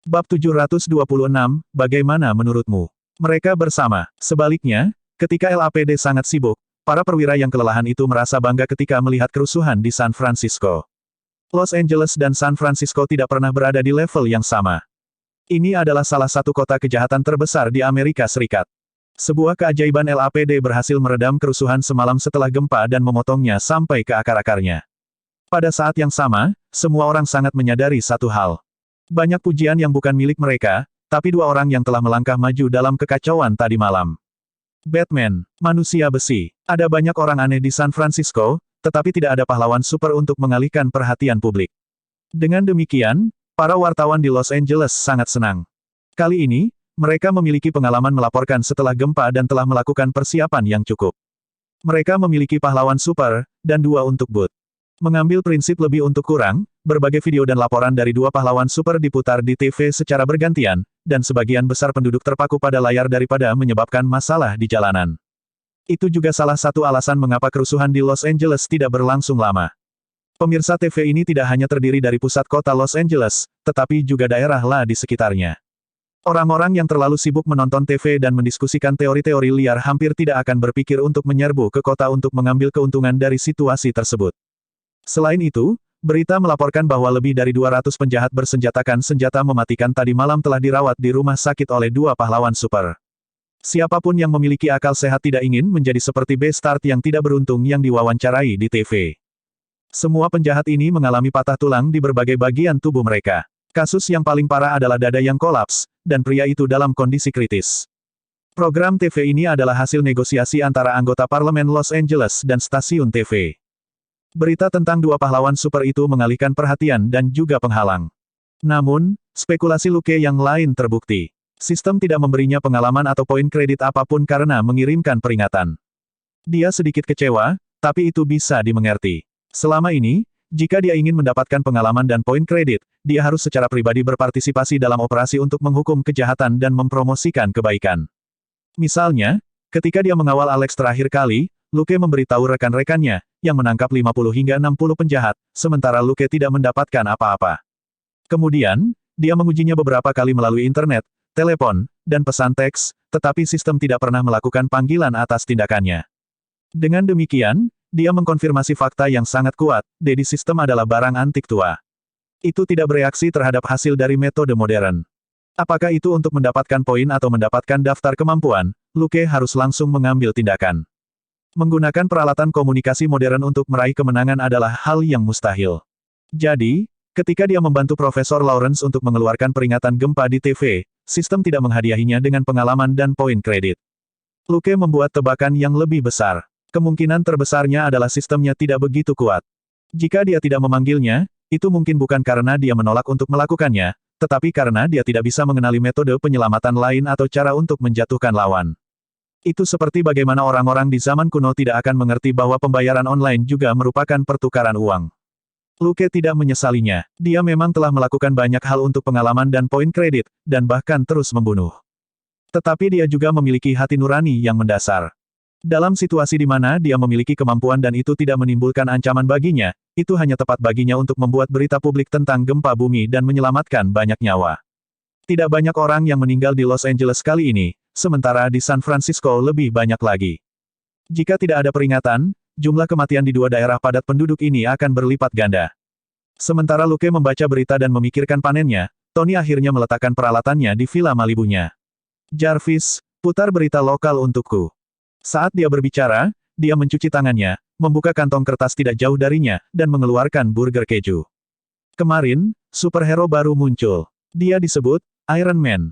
Bab 726, bagaimana menurutmu? Mereka bersama. Sebaliknya, ketika LAPD sangat sibuk, para perwira yang kelelahan itu merasa bangga ketika melihat kerusuhan di San Francisco. Los Angeles dan San Francisco tidak pernah berada di level yang sama. Ini adalah salah satu kota kejahatan terbesar di Amerika Serikat. Sebuah keajaiban LAPD berhasil meredam kerusuhan semalam setelah gempa dan memotongnya sampai ke akar-akarnya. Pada saat yang sama, semua orang sangat menyadari satu hal. Banyak pujian yang bukan milik mereka, tapi dua orang yang telah melangkah maju dalam kekacauan tadi malam. Batman, manusia besi. Ada banyak orang aneh di San Francisco, tetapi tidak ada pahlawan super untuk mengalihkan perhatian publik. Dengan demikian, para wartawan di Los Angeles sangat senang. Kali ini, mereka memiliki pengalaman melaporkan setelah gempa dan telah melakukan persiapan yang cukup. Mereka memiliki pahlawan super, dan dua untuk Booth. Mengambil prinsip lebih untuk kurang, berbagai video dan laporan dari dua pahlawan super diputar di TV secara bergantian, dan sebagian besar penduduk terpaku pada layar daripada menyebabkan masalah di jalanan. Itu juga salah satu alasan mengapa kerusuhan di Los Angeles tidak berlangsung lama. Pemirsa TV ini tidak hanya terdiri dari pusat kota Los Angeles, tetapi juga daerah La di sekitarnya. Orang-orang yang terlalu sibuk menonton TV dan mendiskusikan teori-teori liar hampir tidak akan berpikir untuk menyerbu ke kota untuk mengambil keuntungan dari situasi tersebut. Selain itu, berita melaporkan bahwa lebih dari 200 penjahat bersenjatakan senjata mematikan tadi malam telah dirawat di rumah sakit oleh dua pahlawan super. Siapapun yang memiliki akal sehat tidak ingin menjadi seperti Bestart yang tidak beruntung yang diwawancarai di TV. Semua penjahat ini mengalami patah tulang di berbagai bagian tubuh mereka. Kasus yang paling parah adalah dada yang kolaps, dan pria itu dalam kondisi kritis. Program TV ini adalah hasil negosiasi antara anggota parlemen Los Angeles dan stasiun TV. Berita tentang dua pahlawan super itu mengalihkan perhatian dan juga penghalang. Namun, spekulasi Luke yang lain terbukti. Sistem tidak memberinya pengalaman atau poin kredit apapun karena mengirimkan peringatan. Dia sedikit kecewa, tapi itu bisa dimengerti. Selama ini, jika dia ingin mendapatkan pengalaman dan poin kredit, dia harus secara pribadi berpartisipasi dalam operasi untuk menghukum kejahatan dan mempromosikan kebaikan. Misalnya, ketika dia mengawal Alex terakhir kali, Luke memberitahu rekan-rekannya, yang menangkap 50 hingga 60 penjahat, sementara Luke tidak mendapatkan apa-apa. Kemudian, dia mengujinya beberapa kali melalui internet, telepon, dan pesan teks, tetapi sistem tidak pernah melakukan panggilan atas tindakannya. Dengan demikian, dia mengkonfirmasi fakta yang sangat kuat, Dedi sistem adalah barang antik tua. Itu tidak bereaksi terhadap hasil dari metode modern. Apakah itu untuk mendapatkan poin atau mendapatkan daftar kemampuan, Luke harus langsung mengambil tindakan. Menggunakan peralatan komunikasi modern untuk meraih kemenangan adalah hal yang mustahil. Jadi, ketika dia membantu Profesor Lawrence untuk mengeluarkan peringatan gempa di TV, sistem tidak menghadiahinya dengan pengalaman dan poin kredit. Luke membuat tebakan yang lebih besar. Kemungkinan terbesarnya adalah sistemnya tidak begitu kuat. Jika dia tidak memanggilnya, itu mungkin bukan karena dia menolak untuk melakukannya, tetapi karena dia tidak bisa mengenali metode penyelamatan lain atau cara untuk menjatuhkan lawan. Itu seperti bagaimana orang-orang di zaman kuno tidak akan mengerti bahwa pembayaran online juga merupakan pertukaran uang. Luke tidak menyesalinya. Dia memang telah melakukan banyak hal untuk pengalaman dan poin kredit, dan bahkan terus membunuh. Tetapi dia juga memiliki hati nurani yang mendasar. Dalam situasi di mana dia memiliki kemampuan dan itu tidak menimbulkan ancaman baginya, itu hanya tepat baginya untuk membuat berita publik tentang gempa bumi dan menyelamatkan banyak nyawa. Tidak banyak orang yang meninggal di Los Angeles kali ini, sementara di San Francisco lebih banyak lagi. Jika tidak ada peringatan, jumlah kematian di dua daerah padat penduduk ini akan berlipat ganda. Sementara Luke membaca berita dan memikirkan panennya, Tony akhirnya meletakkan peralatannya di Villa Malibunya. Jarvis, putar berita lokal untukku. Saat dia berbicara, dia mencuci tangannya, membuka kantong kertas tidak jauh darinya, dan mengeluarkan burger keju. Kemarin, superhero baru muncul. Dia disebut Iron Man.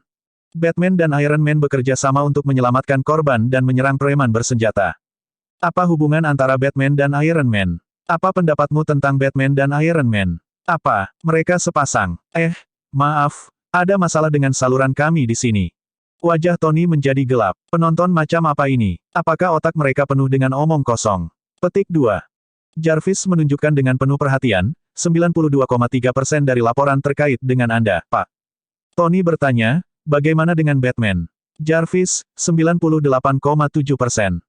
Batman dan Iron Man bekerja sama untuk menyelamatkan korban dan menyerang preman bersenjata. Apa hubungan antara Batman dan Iron Man? Apa pendapatmu tentang Batman dan Iron Man? Apa, mereka sepasang? Maaf, ada masalah dengan saluran kami di sini. Wajah Tony menjadi gelap. Penonton macam apa ini? Apakah otak mereka penuh dengan omong kosong? Petik 2. Jarvis menunjukkan dengan penuh perhatian, 92,3% dari laporan terkait dengan Anda, Pak. Tony bertanya, bagaimana dengan Batman? Jarvis, 98,7%.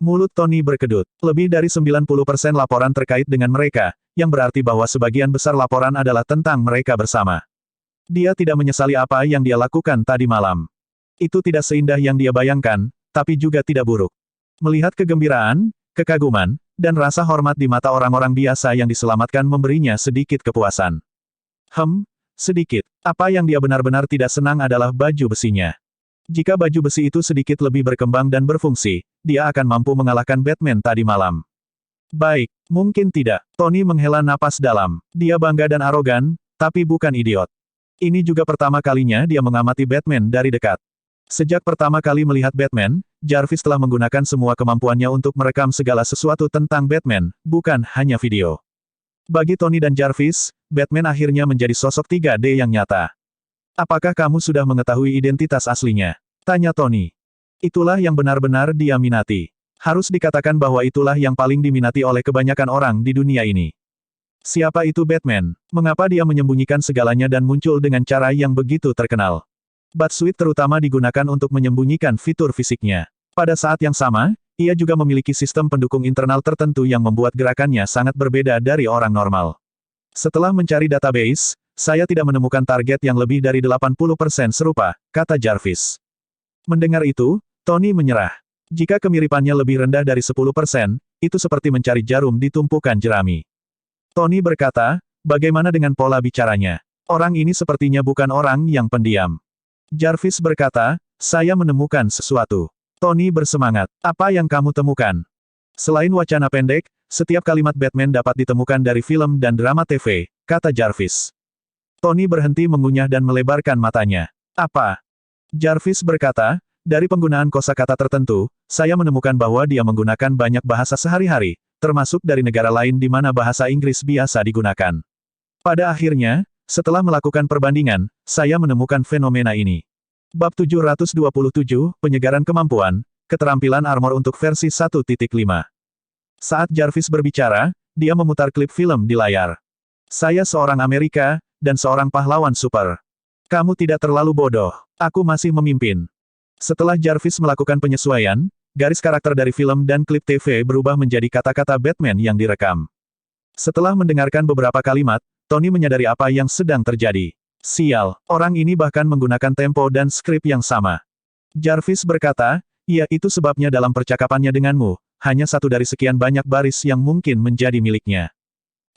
Mulut Tony berkedut. Lebih dari 90% laporan terkait dengan mereka, yang berarti bahwa sebagian besar laporan adalah tentang mereka bersama. Dia tidak menyesali apa yang dia lakukan tadi malam. Itu tidak seindah yang dia bayangkan, tapi juga tidak buruk. Melihat kegembiraan, kekaguman, dan rasa hormat di mata orang-orang biasa yang diselamatkan memberinya sedikit kepuasan. Sedikit. Apa yang dia benar-benar tidak senang adalah baju besinya. Jika baju besi itu sedikit lebih berkembang dan berfungsi, dia akan mampu mengalahkan Batman tadi malam. Baik, mungkin tidak. Tony menghela napas dalam. Dia bangga dan arogan, tapi bukan idiot. Ini juga pertama kalinya dia mengamati Batman dari dekat. Sejak pertama kali melihat Batman, Jarvis telah menggunakan semua kemampuannya untuk merekam segala sesuatu tentang Batman, bukan hanya video. Bagi Tony dan Jarvis, Batman akhirnya menjadi sosok 3D yang nyata. Apakah kamu sudah mengetahui identitas aslinya? Tanya Tony. Itulah yang benar-benar dia minati. Harus dikatakan bahwa itulah yang paling diminati oleh kebanyakan orang di dunia ini. Siapa itu Batman? Mengapa dia menyembunyikan segalanya dan muncul dengan cara yang begitu terkenal? Batsuit terutama digunakan untuk menyembunyikan fitur fisiknya. Pada saat yang sama, ia juga memiliki sistem pendukung internal tertentu yang membuat gerakannya sangat berbeda dari orang normal. Setelah mencari database, saya tidak menemukan target yang lebih dari 80% serupa, kata Jarvis. Mendengar itu, Tony menyerah. Jika kemiripannya lebih rendah dari 10%, itu seperti mencari jarum di tumpukan jerami. Tony berkata, bagaimana dengan pola bicaranya? Orang ini sepertinya bukan orang yang pendiam. Jarvis berkata, saya menemukan sesuatu. Tony bersemangat. Apa yang kamu temukan? Selain wacana pendek, setiap kalimat Batman dapat ditemukan dari film dan drama TV, kata Jarvis. Tony berhenti mengunyah dan melebarkan matanya. Apa? Jarvis berkata, dari penggunaan kosakata tertentu, saya menemukan bahwa dia menggunakan banyak bahasa sehari-hari, termasuk dari negara lain di mana bahasa Inggris biasa digunakan. Pada akhirnya, setelah melakukan perbandingan, saya menemukan fenomena ini. Bab 727, Penyegaran Kemampuan, Keterampilan Armor untuk versi 1.5. Saat Jarvis berbicara, dia memutar klip film di layar. Saya seorang Amerika, dan seorang pahlawan super. Kamu tidak terlalu bodoh. Aku masih memimpin. Setelah Jarvis melakukan penyesuaian, garis karakter dari film dan klip TV berubah menjadi kata-kata Batman yang direkam. Setelah mendengarkan beberapa kalimat, Tony menyadari apa yang sedang terjadi. Sial, orang ini bahkan menggunakan tempo dan skrip yang sama. Jarvis berkata, ya itu sebabnya dalam percakapannya denganmu, hanya satu dari sekian banyak baris yang mungkin menjadi miliknya.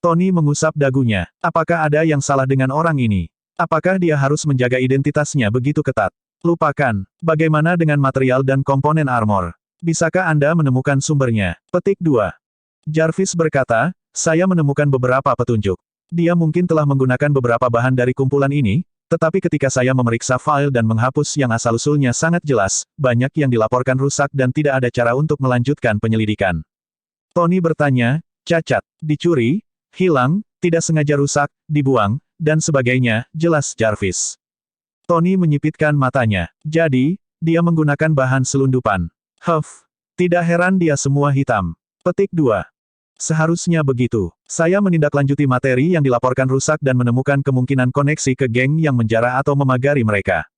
Tony mengusap dagunya. Apakah ada yang salah dengan orang ini? Apakah dia harus menjaga identitasnya begitu ketat? Lupakan. Bagaimana dengan material dan komponen armor? Bisakah Anda menemukan sumbernya? Petik 2. Jarvis berkata, saya menemukan beberapa petunjuk. Dia mungkin telah menggunakan beberapa bahan dari kumpulan ini, tetapi ketika saya memeriksa file dan menghapus yang asal-usulnya sangat jelas, banyak yang dilaporkan rusak dan tidak ada cara untuk melanjutkan penyelidikan. Tony bertanya, cacat, dicuri, hilang, tidak sengaja rusak, dibuang, dan sebagainya, jelas Jarvis. Tony menyipitkan matanya. Jadi, dia menggunakan bahan selundupan. Tidak heran dia semua hitam. Petik 2. Seharusnya begitu. Saya menindaklanjuti materi yang dilaporkan rusak dan menemukan kemungkinan koneksi ke geng yang menjara atau memagari mereka.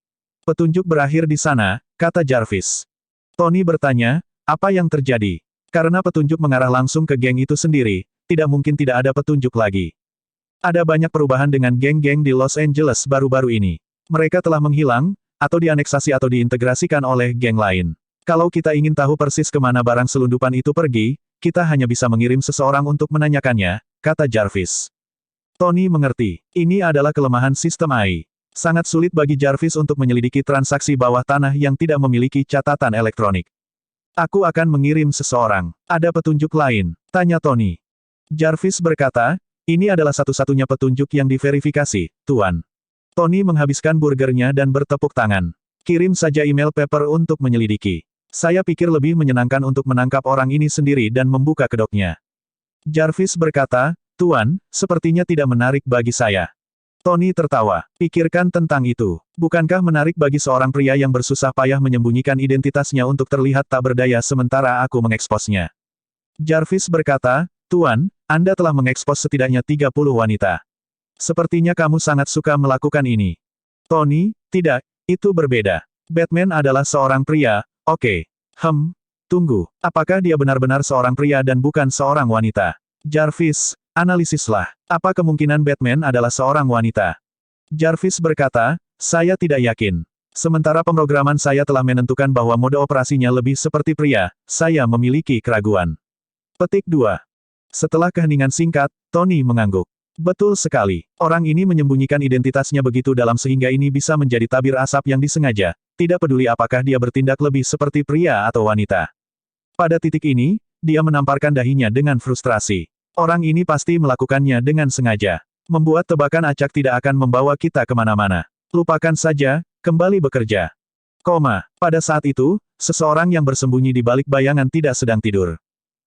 Petunjuk berakhir di sana, kata Jarvis. Tony bertanya, apa yang terjadi? Karena petunjuk mengarah langsung ke geng itu sendiri, tidak mungkin tidak ada petunjuk lagi. Ada banyak perubahan dengan geng-geng di Los Angeles baru-baru ini. Mereka telah menghilang, atau dianeksasi atau diintegrasikan oleh geng lain. Kalau kita ingin tahu persis kemana barang selundupan itu pergi, kita hanya bisa mengirim seseorang untuk menanyakannya, kata Jarvis. Tony mengerti. Ini adalah kelemahan sistem AI. Sangat sulit bagi Jarvis untuk menyelidiki transaksi bawah tanah yang tidak memiliki catatan elektronik. Aku akan mengirim seseorang. Ada petunjuk lain? Tanya Tony. Jarvis berkata, ini adalah satu-satunya petunjuk yang diverifikasi, Tuan. Tony menghabiskan burgernya dan bertepuk tangan. Kirim saja email Pepper untuk menyelidiki. Saya pikir lebih menyenangkan untuk menangkap orang ini sendiri dan membuka kedoknya. Jarvis berkata, Tuan, sepertinya tidak menarik bagi saya. Tony tertawa. Pikirkan tentang itu. Bukankah menarik bagi seorang pria yang bersusah payah menyembunyikan identitasnya untuk terlihat tak berdaya sementara aku mengeksposnya? Jarvis berkata, Tuan, Anda telah mengekspos setidaknya 30 wanita. Sepertinya kamu sangat suka melakukan ini. Tony, tidak, itu berbeda. Batman adalah seorang pria, oke. Tunggu, apakah dia benar-benar seorang pria dan bukan seorang wanita? Jarvis, analisislah. Apa kemungkinan Batman adalah seorang wanita? Jarvis berkata, saya tidak yakin. Sementara pemrograman saya telah menentukan bahwa mode operasinya lebih seperti pria, saya memiliki keraguan. Petik 2. Setelah keheningan singkat, Tony mengangguk. Betul sekali. Orang ini menyembunyikan identitasnya begitu dalam sehingga ini bisa menjadi tabir asap yang disengaja, tidak peduli apakah dia bertindak lebih seperti pria atau wanita. Pada titik ini, dia menamparkan dahinya dengan frustrasi. Orang ini pasti melakukannya dengan sengaja. Membuat tebakan acak tidak akan membawa kita kemana-mana. Lupakan saja, kembali bekerja. Pada saat itu, seseorang yang bersembunyi di balik bayangan tidak sedang tidur.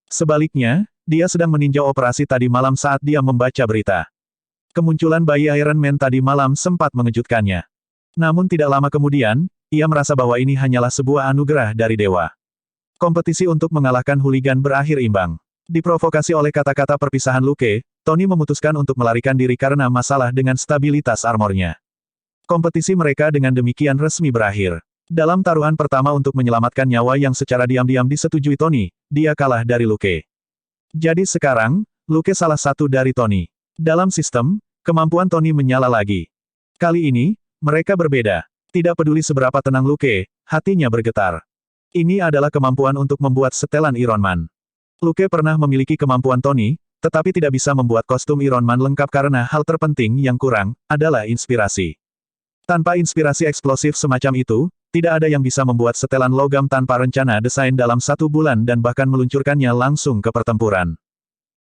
Sebaliknya, dia sedang meninjau operasi tadi malam saat dia membaca berita. Kemunculan bayi Iron Man tadi malam sempat mengejutkannya. Namun tidak lama kemudian, ia merasa bahwa ini hanyalah sebuah anugerah dari dewa. Kompetisi untuk mengalahkan hooligan berakhir imbang. Diprovokasi oleh kata-kata perpisahan Luke, Tony memutuskan untuk melarikan diri karena masalah dengan stabilitas armornya. Kompetisi mereka dengan demikian resmi berakhir. Dalam taruhan pertama untuk menyelamatkan nyawa yang secara diam-diam disetujui Tony, dia kalah dari Luke. Jadi sekarang, Luke salah satu dari Tony. Dalam sistem, kemampuan Tony menyala lagi. Kali ini, mereka berbeda. Tidak peduli seberapa tenang Luke, hatinya bergetar. Ini adalah kemampuan untuk membuat setelan Iron Man. Luke pernah memiliki kemampuan Tony, tetapi tidak bisa membuat kostum Iron Man lengkap karena hal terpenting yang kurang, adalah inspirasi. Tanpa inspirasi eksplosif semacam itu, tidak ada yang bisa membuat setelan logam tanpa rencana desain dalam 1 bulan dan bahkan meluncurkannya langsung ke pertempuran.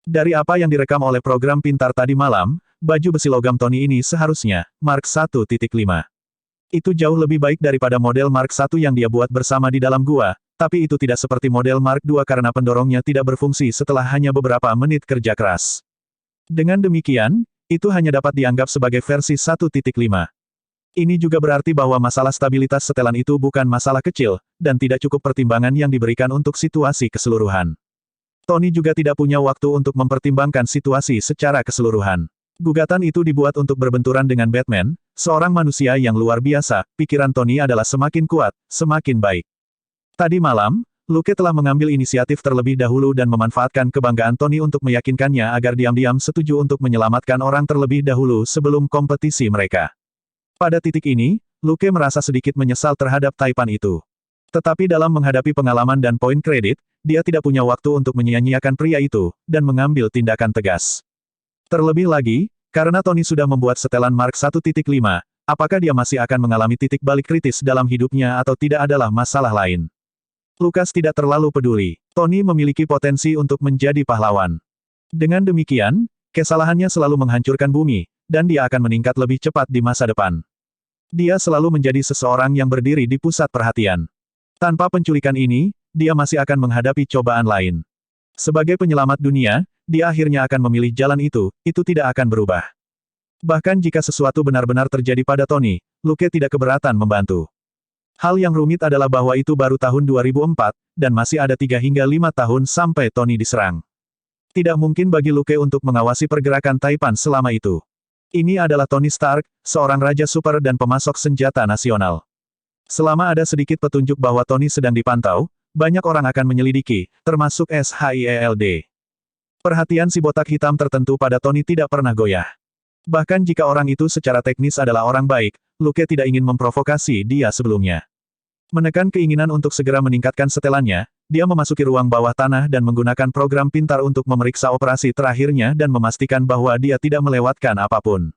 Dari apa yang direkam oleh program pintar tadi malam, baju besi logam Tony ini seharusnya, Mark 1.5. Itu jauh lebih baik daripada model Mark 1 yang dia buat bersama di dalam gua, tapi itu tidak seperti model Mark II karena pendorongnya tidak berfungsi setelah hanya beberapa menit kerja keras. Dengan demikian, itu hanya dapat dianggap sebagai versi 1.5. Ini juga berarti bahwa masalah stabilitas setelan itu bukan masalah kecil, dan tidak cukup pertimbangan yang diberikan untuk situasi keseluruhan. Tony juga tidak punya waktu untuk mempertimbangkan situasi secara keseluruhan. Gugatan itu dibuat untuk berbenturan dengan Batman, seorang manusia yang luar biasa. Pikiran Tony adalah semakin kuat, semakin baik. Tadi malam, Luke telah mengambil inisiatif terlebih dahulu dan memanfaatkan kebanggaan Tony untuk meyakinkannya agar diam-diam setuju untuk menyelamatkan orang terlebih dahulu sebelum kompetisi mereka. Pada titik ini, Luke merasa sedikit menyesal terhadap taipan itu. Tetapi dalam menghadapi pengalaman dan poin kredit, dia tidak punya waktu untuk menyia-nyiakan pria itu, dan mengambil tindakan tegas. Terlebih lagi, karena Tony sudah membuat setelan Mark 1.5, apakah dia masih akan mengalami titik balik kritis dalam hidupnya atau tidak adalah masalah lain. Lucas tidak terlalu peduli. Tony memiliki potensi untuk menjadi pahlawan. Dengan demikian, kesalahannya selalu menghancurkan bumi, dan dia akan meningkat lebih cepat di masa depan. Dia selalu menjadi seseorang yang berdiri di pusat perhatian. Tanpa penculikan ini, dia masih akan menghadapi cobaan lain. Sebagai penyelamat dunia, dia akhirnya akan memilih jalan itu tidak akan berubah. Bahkan jika sesuatu benar-benar terjadi pada Tony, Luke tidak keberatan membantu. Hal yang rumit adalah bahwa itu baru tahun 2004, dan masih ada 3 hingga 5 tahun sampai Tony diserang. Tidak mungkin bagi Luke untuk mengawasi pergerakan Taipan selama itu. Ini adalah Tony Stark, seorang raja super dan pemasok senjata nasional. Selama ada sedikit petunjuk bahwa Tony sedang dipantau, banyak orang akan menyelidiki, termasuk SHIELD. Perhatian si botak hitam tertentu pada Tony tidak pernah goyah. Bahkan jika orang itu secara teknis adalah orang baik, Luke tidak ingin memprovokasi dia sebelumnya. Menekan keinginan untuk segera meningkatkan setelannya, dia memasuki ruang bawah tanah dan menggunakan program pintar untuk memeriksa operasi terakhirnya dan memastikan bahwa dia tidak melewatkan apapun.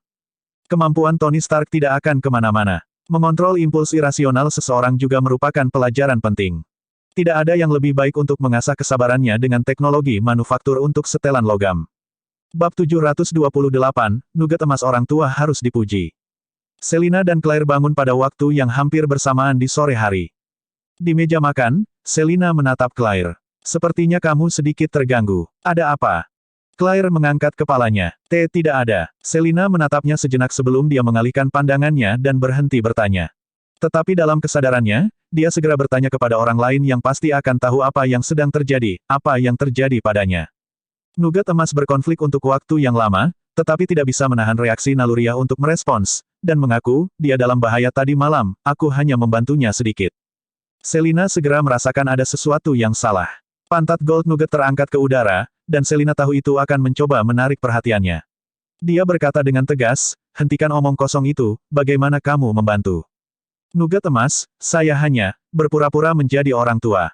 Kemampuan Tony Stark tidak akan kemana-mana. Mengontrol impuls irasional seseorang juga merupakan pelajaran penting. Tidak ada yang lebih baik untuk mengasah kesabarannya dengan teknologi manufaktur untuk setelan logam. Bab 728, Nuget emas orang tua harus dipuji. Selina dan Claire bangun pada waktu yang hampir bersamaan di sore hari. Di meja makan, Selina menatap Claire. Sepertinya kamu sedikit terganggu. Ada apa? Claire mengangkat kepalanya. Tidak ada. Selina menatapnya sejenak sebelum dia mengalihkan pandangannya dan berhenti bertanya. Tetapi dalam kesadarannya, dia segera bertanya kepada orang lain yang pasti akan tahu apa yang sedang terjadi, apa yang terjadi padanya. Nuget emas berkonflik untuk waktu yang lama, tetapi tidak bisa menahan reaksi naluriah untuk merespons, dan mengaku, dia dalam bahaya tadi malam, aku hanya membantunya sedikit. Selina segera merasakan ada sesuatu yang salah. Pantat Gold Nugget terangkat ke udara, dan Selina tahu itu akan mencoba menarik perhatiannya. Dia berkata dengan tegas, hentikan omong kosong itu, bagaimana kamu membantu? Nugget emas, saya hanya berpura-pura menjadi orang tua.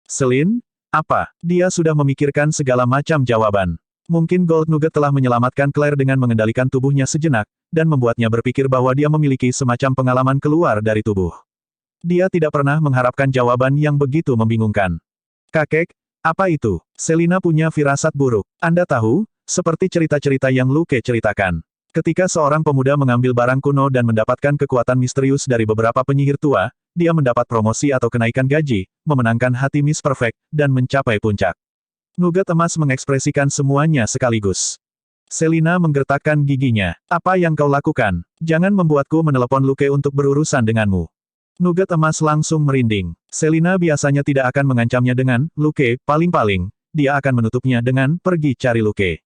Selin, apa? Dia sudah memikirkan segala macam jawaban. Mungkin Gold Nugget telah menyelamatkan Claire dengan mengendalikan tubuhnya sejenak, dan membuatnya berpikir bahwa dia memiliki semacam pengalaman keluar dari tubuh. Dia tidak pernah mengharapkan jawaban yang begitu membingungkan. Kakek, apa itu? Selina punya firasat buruk. Anda tahu, seperti cerita-cerita yang Luke ceritakan. Ketika seorang pemuda mengambil barang kuno dan mendapatkan kekuatan misterius dari beberapa penyihir tua, dia mendapat promosi atau kenaikan gaji, memenangkan hati Miss Perfect, dan mencapai puncak. Nugget emas mengekspresikan semuanya sekaligus. Selina menggertakkan giginya. Apa yang kau lakukan? Jangan membuatku menelepon Luke untuk berurusan denganmu. Nugget emas langsung merinding. Selina biasanya tidak akan mengancamnya dengan, Luke, paling-paling, dia akan menutupnya dengan, pergi cari Luke.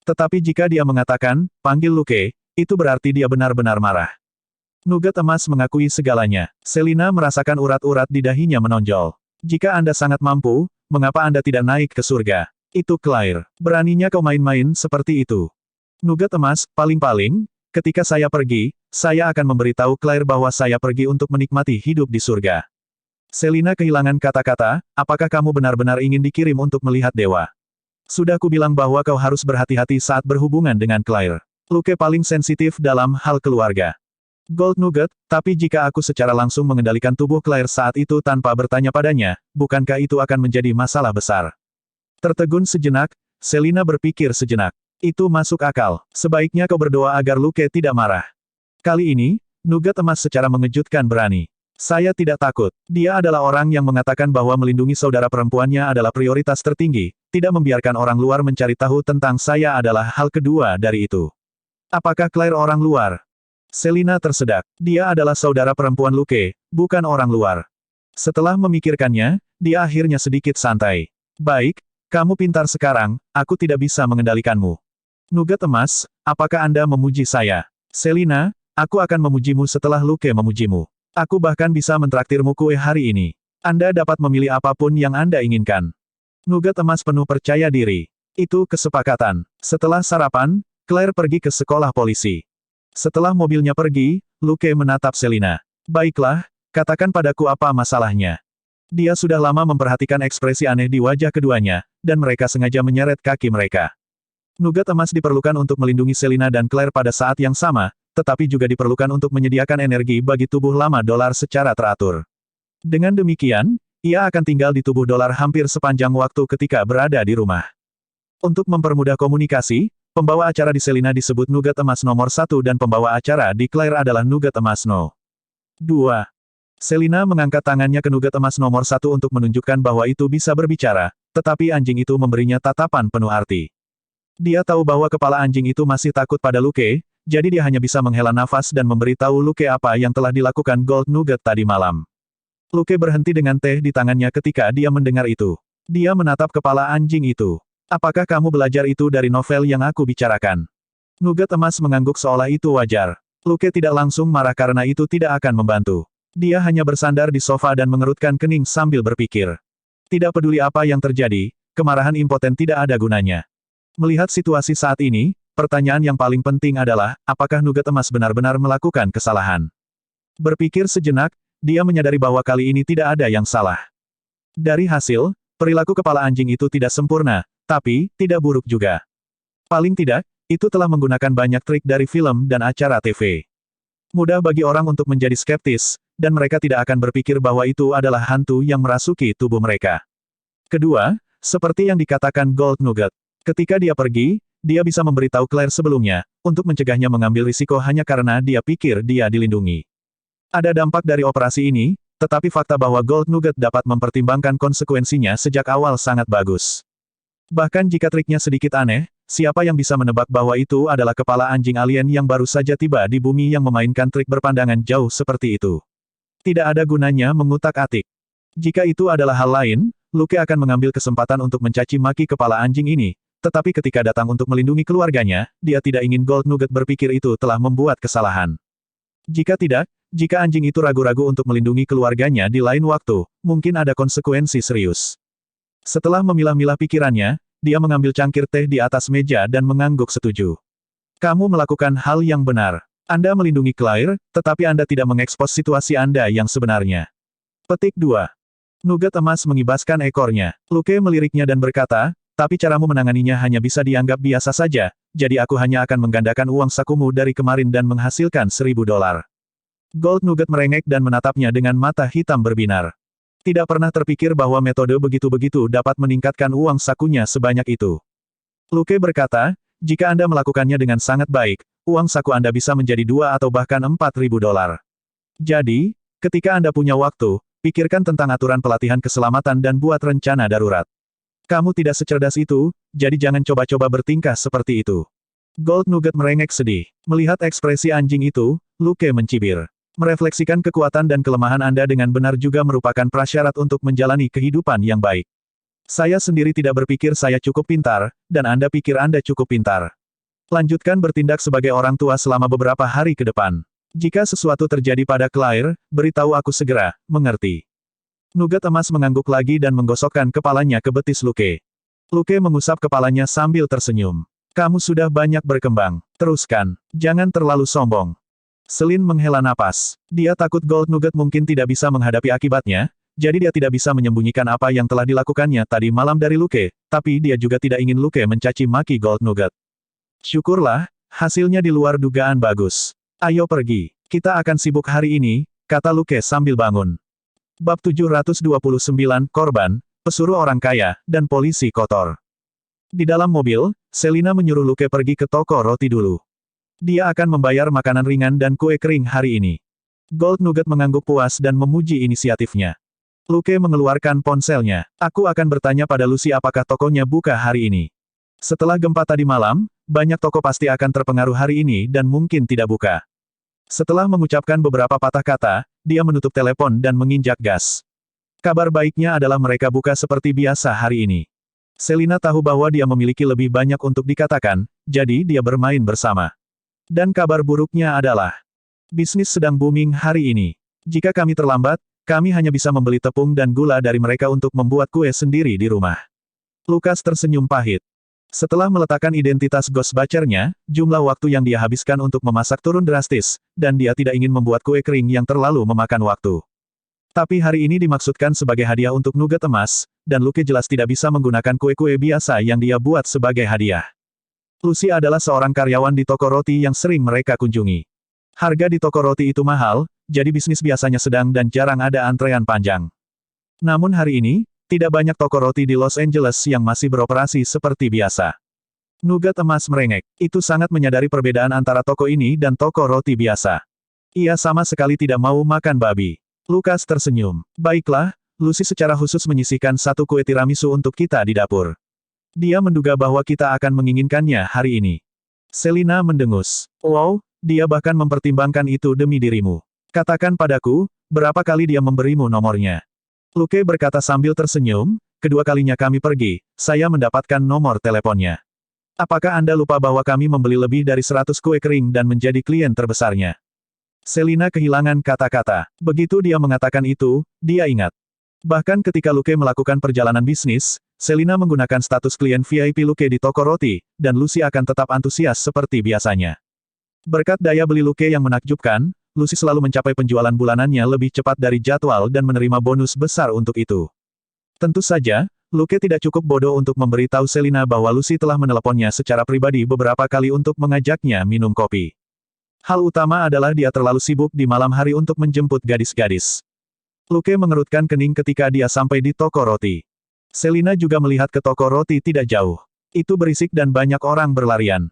Tetapi jika dia mengatakan, panggil Luke, itu berarti dia benar-benar marah. Nugget emas mengakui segalanya. Selina merasakan urat-urat di dahinya menonjol. Jika Anda sangat mampu, mengapa Anda tidak naik ke surga? Itu Claire. Beraninya kau main-main seperti itu. Nugget emas, paling-paling, ketika saya pergi, saya akan memberitahu Claire bahwa saya pergi untuk menikmati hidup di surga. Selina kehilangan kata-kata, apakah kamu benar-benar ingin dikirim untuk melihat dewa? Sudah kubilang bahwa kau harus berhati-hati saat berhubungan dengan Claire. Luke paling sensitif dalam hal keluarga. Gold Nugget, tapi jika aku secara langsung mengendalikan tubuh Claire saat itu tanpa bertanya padanya, bukankah itu akan menjadi masalah besar? Tertegun sejenak, Selina berpikir sejenak. Itu masuk akal. Sebaiknya kau berdoa agar Luke tidak marah. Kali ini, Nugget emas secara mengejutkan berani. Saya tidak takut. Dia adalah orang yang mengatakan bahwa melindungi saudara perempuannya adalah prioritas tertinggi, tidak membiarkan orang luar mencari tahu tentang saya adalah hal kedua dari itu. Apakah Claire orang luar? Selina tersedak. Dia adalah saudara perempuan Luke, bukan orang luar. Setelah memikirkannya, dia akhirnya sedikit santai. Baik, kamu pintar sekarang, aku tidak bisa mengendalikanmu. Nugget emas, apakah Anda memuji saya? Selina, aku akan memujimu setelah Luke memujimu. Aku bahkan bisa mentraktirmu kue hari ini. Anda dapat memilih apapun yang Anda inginkan. Nugget emas penuh percaya diri. Itu kesepakatan. Setelah sarapan, Claire pergi ke sekolah polisi. Setelah mobilnya pergi, Luke menatap Selina. Baiklah, katakan padaku apa masalahnya. Dia sudah lama memperhatikan ekspresi aneh di wajah keduanya, dan mereka sengaja menyeret kaki mereka. Nugget emas diperlukan untuk melindungi Selina dan Claire pada saat yang sama, tetapi juga diperlukan untuk menyediakan energi bagi tubuh lama dolar secara teratur. Dengan demikian, ia akan tinggal di tubuh dolar hampir sepanjang waktu ketika berada di rumah. Untuk mempermudah komunikasi, pembawa acara di Selina disebut Nugget emas nomor 1 dan pembawa acara di Claire adalah Nugget emas No. 2. Selina mengangkat tangannya ke Nugget emas nomor 1 untuk menunjukkan bahwa itu bisa berbicara, tetapi anjing itu memberinya tatapan penuh arti. Dia tahu bahwa kepala anjing itu masih takut pada Luke, jadi dia hanya bisa menghela nafas dan memberitahu Luke apa yang telah dilakukan Gold Nugget tadi malam. Luke berhenti dengan teh di tangannya ketika dia mendengar itu. Dia menatap kepala anjing itu. Apakah kamu belajar itu dari novel yang aku bicarakan? Nugget emas mengangguk seolah itu wajar. Luke tidak langsung marah karena itu tidak akan membantu. Dia hanya bersandar di sofa dan mengerutkan kening sambil berpikir. Tidak peduli apa yang terjadi, kemarahan impoten tidak ada gunanya. Melihat situasi saat ini, pertanyaan yang paling penting adalah, apakah Nugget emas benar-benar melakukan kesalahan? Berpikir sejenak, dia menyadari bahwa kali ini tidak ada yang salah. Dari hasil, perilaku kepala anjing itu tidak sempurna, tapi, tidak buruk juga. Paling tidak, itu telah menggunakan banyak trik dari film dan acara TV. Mudah bagi orang untuk menjadi skeptis, dan mereka tidak akan berpikir bahwa itu adalah hantu yang merasuki tubuh mereka. Kedua, seperti yang dikatakan Gold Nugget. Ketika dia pergi, dia bisa memberitahu Claire sebelumnya, untuk mencegahnya mengambil risiko hanya karena dia pikir dia dilindungi. Ada dampak dari operasi ini, tetapi fakta bahwa Gold Nugget dapat mempertimbangkan konsekuensinya sejak awal sangat bagus. Bahkan jika triknya sedikit aneh, siapa yang bisa menebak bahwa itu adalah kepala anjing alien yang baru saja tiba di bumi yang memainkan trik berpandangan jauh seperti itu. Tidak ada gunanya mengutak-atik. Jika itu adalah hal lain, Luke akan mengambil kesempatan untuk mencaci maki kepala anjing ini, tetapi ketika datang untuk melindungi keluarganya, dia tidak ingin Gold Nugget berpikir itu telah membuat kesalahan. Jika tidak, jika anjing itu ragu-ragu untuk melindungi keluarganya di lain waktu, mungkin ada konsekuensi serius. Setelah memilah-milah pikirannya, dia mengambil cangkir teh di atas meja dan mengangguk setuju. Kamu melakukan hal yang benar. Anda melindungi Claire, tetapi Anda tidak mengekspos situasi Anda yang sebenarnya. Petik 2. Nugget emas mengibaskan ekornya. Luke meliriknya dan berkata, tapi caramu menanganinya hanya bisa dianggap biasa saja, jadi aku hanya akan menggandakan uang sakumu dari kemarin dan menghasilkan $1.000. Gold Nugget merengek dan menatapnya dengan mata hitam berbinar. Tidak pernah terpikir bahwa metode begitu-begitu dapat meningkatkan uang sakunya sebanyak itu. Luke berkata, jika Anda melakukannya dengan sangat baik, uang saku Anda bisa menjadi 2 atau bahkan $4.000. Jadi, ketika Anda punya waktu, pikirkan tentang aturan pelatihan keselamatan dan buat rencana darurat. Kamu tidak secerdas itu, jadi jangan coba-coba bertingkah seperti itu. Gold Nugget merengek sedih. Melihat ekspresi anjing itu, Luke mencibir. Merefleksikan kekuatan dan kelemahan Anda dengan benar juga merupakan prasyarat untuk menjalani kehidupan yang baik. Saya sendiri tidak berpikir saya cukup pintar, dan Anda pikir Anda cukup pintar. Lanjutkan bertindak sebagai orang tua selama beberapa hari ke depan. Jika sesuatu terjadi pada Claire, beritahu aku segera, mengerti? Nugget emas mengangguk lagi dan menggosokkan kepalanya ke betis Luke. Luke mengusap kepalanya sambil tersenyum. Kamu sudah banyak berkembang. Teruskan. Jangan terlalu sombong. Selin menghela napas. Dia takut Gold Nugget mungkin tidak bisa menghadapi akibatnya, jadi dia tidak bisa menyembunyikan apa yang telah dilakukannya tadi malam dari Luke, tapi dia juga tidak ingin Luke mencaci maki Gold Nugget. Syukurlah, hasilnya di luar dugaan bagus. Ayo pergi. Kita akan sibuk hari ini, kata Luke sambil bangun. Bab 729, Korban, Pesuruh Orang Kaya, dan Polisi Kotor. Di dalam mobil, Selina menyuruh Luke pergi ke toko roti dulu. Dia akan membayar makanan ringan dan kue kering hari ini. Gold Nugget mengangguk puas dan memuji inisiatifnya. Luke mengeluarkan ponselnya. Aku akan bertanya pada Lucy apakah tokonya buka hari ini. Setelah gempa tadi malam, banyak toko pasti akan terpengaruh hari ini dan mungkin tidak buka. Setelah mengucapkan beberapa patah kata, dia menutup telepon dan menginjak gas. Kabar baiknya adalah mereka buka seperti biasa hari ini. Selina tahu bahwa dia memiliki lebih banyak untuk dikatakan, jadi dia bermain bersama. Dan kabar buruknya adalah, bisnis sedang booming hari ini. Jika kami terlambat, kami hanya bisa membeli tepung dan gula dari mereka untuk membuat kue sendiri di rumah. Lukas tersenyum pahit. Setelah meletakkan identitas Ghostbusters-nya, jumlah waktu yang dia habiskan untuk memasak turun drastis, dan dia tidak ingin membuat kue kering yang terlalu memakan waktu. Tapi hari ini dimaksudkan sebagai hadiah untuk Nugget emas, dan Luke jelas tidak bisa menggunakan kue-kue biasa yang dia buat sebagai hadiah. Lucy adalah seorang karyawan di toko roti yang sering mereka kunjungi. Harga di toko roti itu mahal, jadi bisnis biasanya sedang dan jarang ada antrean panjang. Namun hari ini, tidak banyak toko roti di Los Angeles yang masih beroperasi seperti biasa. Nugget emas merengek. Itu sangat menyadari perbedaan antara toko ini dan toko roti biasa. Ia sama sekali tidak mau makan babi. Lukas tersenyum. Baiklah, Lucy secara khusus menyisihkan satu kue tiramisu untuk kita di dapur. Dia menduga bahwa kita akan menginginkannya hari ini. Selina mendengus. Wow, dia bahkan mempertimbangkan itu demi dirimu. Katakan padaku, berapa kali dia memberimu nomornya? Luke berkata sambil tersenyum, kedua kalinya kami pergi, saya mendapatkan nomor teleponnya. Apakah Anda lupa bahwa kami membeli lebih dari 100 kue kering dan menjadi klien terbesarnya? Selina kehilangan kata-kata. Begitu dia mengatakan itu, dia ingat. Bahkan ketika Luke melakukan perjalanan bisnis, Selina menggunakan status klien VIP Luke di toko roti, dan Lucy akan tetap antusias seperti biasanya. Berkat daya beli Luke yang menakjubkan, Lucy selalu mencapai penjualan bulanannya lebih cepat dari jadwal dan menerima bonus besar untuk itu. Tentu saja, Luke tidak cukup bodoh untuk memberitahu Selina bahwa Lucy telah meneleponnya secara pribadi beberapa kali untuk mengajaknya minum kopi. Hal utama adalah dia terlalu sibuk di malam hari untuk menjemput gadis-gadis. Luke mengerutkan kening ketika dia sampai di toko roti. Selina juga melihat ke toko roti tidak jauh. Itu berisik dan banyak orang berlarian.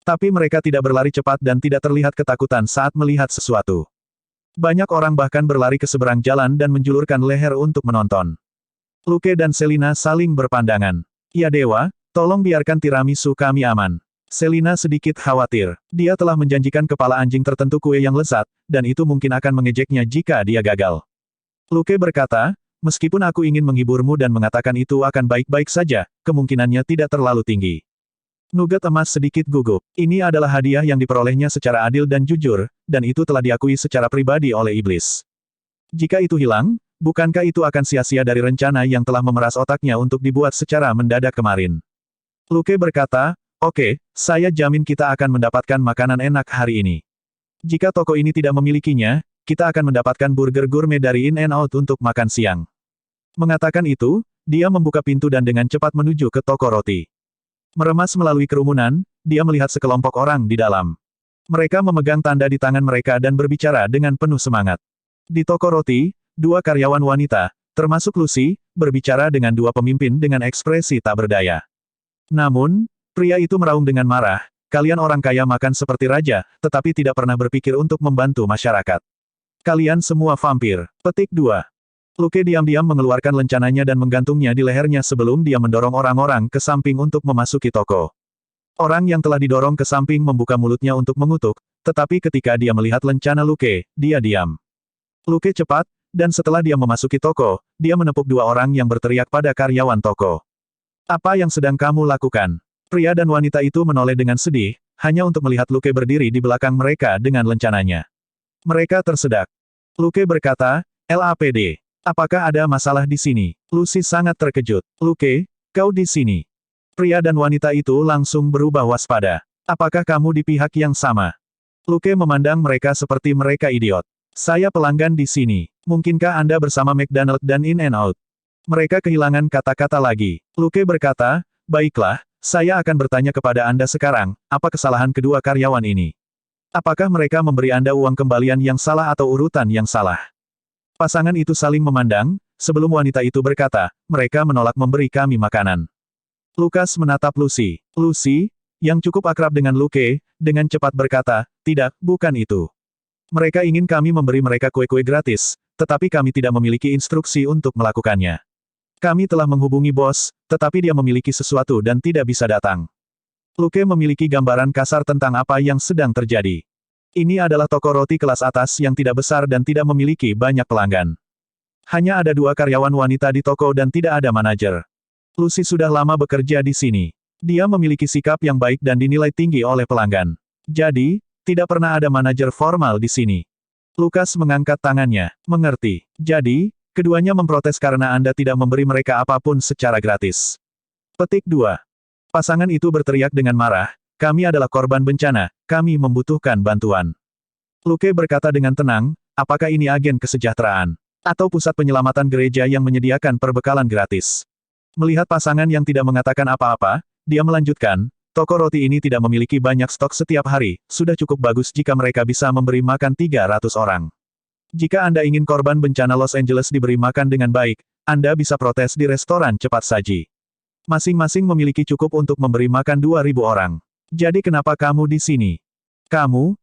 Tapi mereka tidak berlari cepat dan tidak terlihat ketakutan saat melihat sesuatu. Banyak orang bahkan berlari ke seberang jalan dan menjulurkan leher untuk menonton. Luke dan Selina saling berpandangan. Ya dewa, tolong biarkan tiramisu kami aman. Selina sedikit khawatir. Dia telah menjanjikan kepala anjing tertentu kue yang lezat, dan itu mungkin akan mengejeknya jika dia gagal. Luke berkata, meskipun aku ingin menghiburmu dan mengatakan itu akan baik-baik saja, kemungkinannya tidak terlalu tinggi. Nugget emas sedikit gugup. Ini adalah hadiah yang diperolehnya secara adil dan jujur, dan itu telah diakui secara pribadi oleh iblis. Jika itu hilang, bukankah itu akan sia-sia dari rencana yang telah memeras otaknya untuk dibuat secara mendadak kemarin? Luke berkata, Oke, saya jamin kita akan mendapatkan makanan enak hari ini. Jika toko ini tidak memilikinya, kita akan mendapatkan burger gourmet dari In-N-Out untuk makan siang. Mengatakan itu, dia membuka pintu dan dengan cepat menuju ke toko roti. Meremas melalui kerumunan, dia melihat sekelompok orang di dalam. Mereka memegang tanda di tangan mereka dan berbicara dengan penuh semangat. Di toko roti, dua karyawan wanita, termasuk Lucy, berbicara dengan dua pemimpin dengan ekspresi tak berdaya. Namun, pria itu meraung dengan marah, "Kalian orang kaya makan seperti raja, tetapi tidak pernah berpikir untuk membantu masyarakat. Kalian semua vampir." Petik 2. Luke diam-diam mengeluarkan lencananya dan menggantungnya di lehernya sebelum dia mendorong orang-orang ke samping untuk memasuki toko. Orang yang telah didorong ke samping membuka mulutnya untuk mengutuk, tetapi ketika dia melihat lencana Luke, dia diam. Luke cepat, dan setelah dia memasuki toko, dia menepuk dua orang yang berteriak pada karyawan toko. "Apa yang sedang kamu lakukan?" Pria dan wanita itu menoleh dengan sedih, hanya untuk melihat Luke berdiri di belakang mereka dengan lencananya. Mereka tersedak. Luke berkata, "LAPD. Apakah ada masalah di sini?" Lucy sangat terkejut. "Luke, kau di sini." Pria dan wanita itu langsung berubah waspada. "Apakah kamu di pihak yang sama?" Luke memandang mereka seperti mereka idiot. "Saya pelanggan di sini. Mungkinkah Anda bersama McDonald dan In-N-Out?" Mereka kehilangan kata-kata lagi. Luke berkata, "Baiklah, saya akan bertanya kepada Anda sekarang, apa kesalahan kedua karyawan ini? Apakah mereka memberi Anda uang kembalian yang salah atau urutan yang salah?" Pasangan itu saling memandang, sebelum wanita itu berkata, "Mereka menolak memberi kami makanan." Lukas menatap Lucy. Lucy, yang cukup akrab dengan Luke, dengan cepat berkata, "Tidak, bukan itu. Mereka ingin kami memberi mereka kue-kue gratis, tetapi kami tidak memiliki instruksi untuk melakukannya. Kami telah menghubungi bos, tetapi dia memiliki sesuatu dan tidak bisa datang." Luke memiliki gambaran kasar tentang apa yang sedang terjadi. Ini adalah toko roti kelas atas yang tidak besar dan tidak memiliki banyak pelanggan. Hanya ada dua karyawan wanita di toko dan tidak ada manajer. Lucy sudah lama bekerja di sini. Dia memiliki sikap yang baik dan dinilai tinggi oleh pelanggan. Jadi, tidak pernah ada manajer formal di sini. Lukas mengangkat tangannya. "Mengerti. Jadi, keduanya memprotes karena Anda tidak memberi mereka apapun secara gratis." Petik 2. Pasangan itu berteriak dengan marah, "Kami adalah korban bencana, kami membutuhkan bantuan." Luke berkata dengan tenang, "Apakah ini agen kesejahteraan? Atau pusat penyelamatan gereja yang menyediakan perbekalan gratis?" Melihat pasangan yang tidak mengatakan apa-apa, dia melanjutkan, "Toko roti ini tidak memiliki banyak stok setiap hari, sudah cukup bagus jika mereka bisa memberi makan 300 orang. Jika Anda ingin korban bencana Los Angeles diberi makan dengan baik, Anda bisa protes di restoran cepat saji. Masing-masing memiliki cukup untuk memberi makan 2.000 orang. Jadi kenapa kamu di sini? Kamu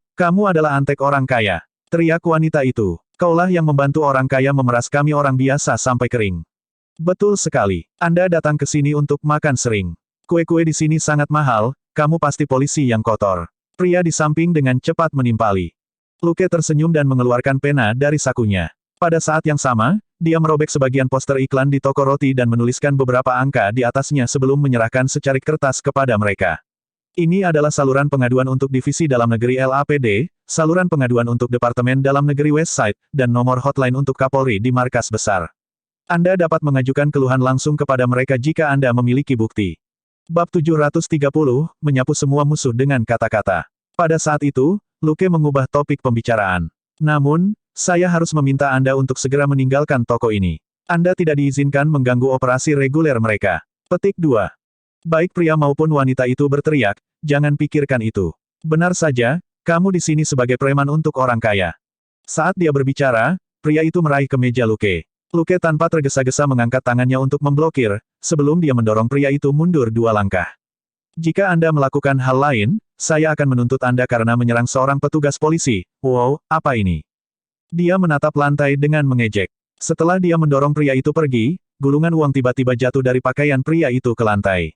adalah antek orang kaya." Teriak wanita itu. "Kaulah yang membantu orang kaya memeras kami orang biasa sampai kering." Betul sekali. Anda datang ke sini untuk makan sering. Kue-kue di sini sangat mahal, kamu pasti polisi yang kotor. Pria di samping dengan cepat menimpali. Luke tersenyum dan mengeluarkan pena dari sakunya. Pada saat yang sama, dia merobek sebagian poster iklan di toko roti dan menuliskan beberapa angka di atasnya sebelum menyerahkan secarik kertas kepada mereka. "Ini adalah saluran pengaduan untuk divisi dalam negeri LAPD, saluran pengaduan untuk Departemen Dalam Negeri Westside, dan nomor hotline untuk Kapolri di markas besar. Anda dapat mengajukan keluhan langsung kepada mereka jika Anda memiliki bukti." Bab 730, menyapu semua musuh dengan kata-kata. Pada saat itu, Luke mengubah topik pembicaraan. "Namun, saya harus meminta Anda untuk segera meninggalkan toko ini. Anda tidak diizinkan mengganggu operasi reguler mereka." Petik 2. Baik pria maupun wanita itu berteriak, "Jangan pikirkan itu. Benar saja, kamu di sini sebagai preman untuk orang kaya." Saat dia berbicara, pria itu meraih ke meja Luke. Luke tanpa tergesa-gesa mengangkat tangannya untuk memblokir, sebelum dia mendorong pria itu mundur 2 langkah. "Jika Anda melakukan hal lain, saya akan menuntut Anda karena menyerang seorang petugas polisi." "Wow, apa ini?" Dia menatap lantai dengan mengejek. Setelah dia mendorong pria itu pergi, gulungan uang tiba-tiba jatuh dari pakaian pria itu ke lantai.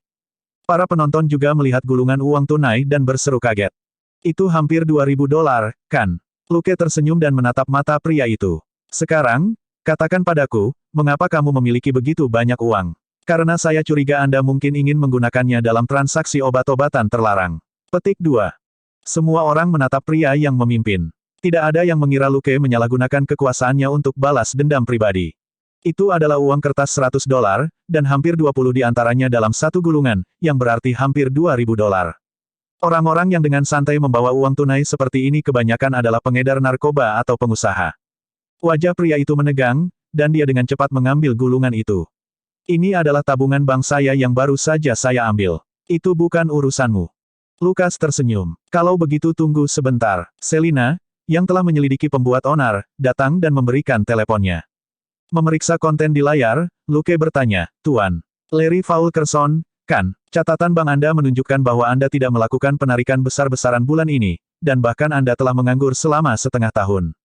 Para penonton juga melihat gulungan uang tunai dan berseru kaget. "Itu hampir $2.000, kan?" Luke tersenyum dan menatap mata pria itu. "Sekarang, katakan padaku, mengapa kamu memiliki begitu banyak uang? Karena saya curiga Anda mungkin ingin menggunakannya dalam transaksi obat-obatan terlarang." Petik 2. Semua orang menatap pria yang memimpin. Tidak ada yang mengira Luke menyalahgunakan kekuasaannya untuk balas dendam pribadi. Itu adalah uang kertas $100, dan hampir 20 di antaranya dalam satu gulungan, yang berarti hampir $2.000. Orang-orang yang dengan santai membawa uang tunai seperti ini kebanyakan adalah pengedar narkoba atau pengusaha. Wajah pria itu menegang, dan dia dengan cepat mengambil gulungan itu. Ini adalah tabungan bank saya yang baru saja saya ambil. Itu bukan urusanmu. Lukas tersenyum. Kalau begitu tunggu sebentar. Selina, yang telah menyelidiki pembuat onar, datang dan memberikan teleponnya. Memeriksa konten di layar, Luke bertanya, Tuan Larry Fulkerson, kan, catatan bank Anda menunjukkan bahwa Anda tidak melakukan penarikan besar-besaran bulan ini, dan bahkan Anda telah menganggur selama setengah tahun.